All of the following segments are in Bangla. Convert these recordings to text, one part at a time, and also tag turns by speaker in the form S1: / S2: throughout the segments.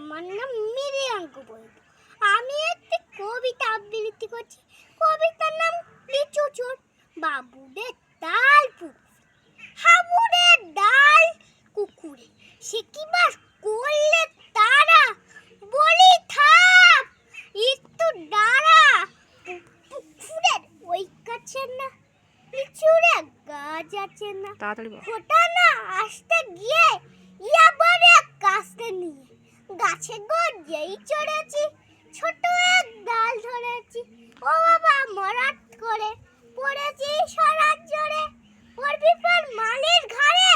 S1: আমার নাম মৃদঙ্গ বৈদ্য। আমি একটি কবিতা আবৃত্তি করছি। কবিতার নাম লিচু চোর। বাবুদের ডাল পুকুরে, হাবুদের ডাল কুকুরে, সে কি বাস করলে তারা, বলি থাপ একটু দাঁড়া, পুকুরের ওই কাছে না লিচুরে গাছ আছে না, ফোটা না আসতে গিয়ে ইয়াবারে কাছতে নিয়ে গাছে গড়িয়েই চড়েছি, ছোট এক ডাল ধরেছি, ও বাবা মরাট করে পড়েছি সরার জোরে, ওর বিপদ মালির ঘাড়ে,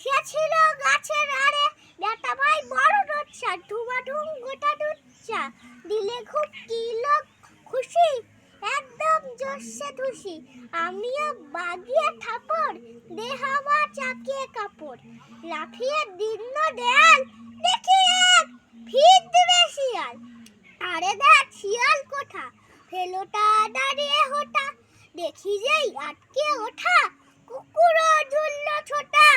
S1: সে ছিল গাছের আড়ে, বেটা ভাই বড় ডোচ্ছা, ধুমাধুম গোটা ডুচ্ছা, দিলে খুব কি লোক খুশি, একদম জোশে খুশি, আমিও বাগিয়ে থাপড়, দে হাওয়া চাকিয়ে কাপড়, লাফিয়ে দিন্ন দেয়াল, দেখি এক ভিড় দূরে শিয়াল, আরে দেখ শিয়াল কোঠা, ফেলোটা দাঁড়িয়ে হোটা, দেখি যেই আটকে ওঠা, কুকুরও ঝুললো ছোটা,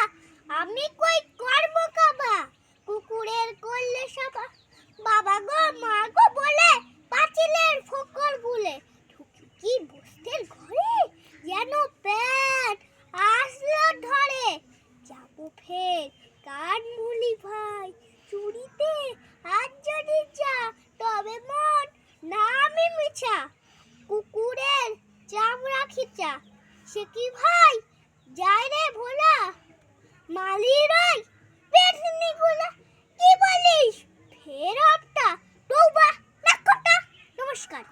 S1: আমি কই করব কাবা, কুকুরের করলে সবা, বাবা গো মা গো বলে পাঁচিলের ফোকর গুলে, কি বস্তির ঘরে যেন পেট আসলো ধরে, যাবো ফের কান মুলি ভাই চুরিতে, আজ যদি যা তবে মন না আমি মিছা, কুকুরের চামড়া খিচা, সে কি ভাই যায় রে ভোলা, মালির ওই পেটনি গুলা, কি বলিস ফের হপ্তা তৌবা না কটা। নমস্কার।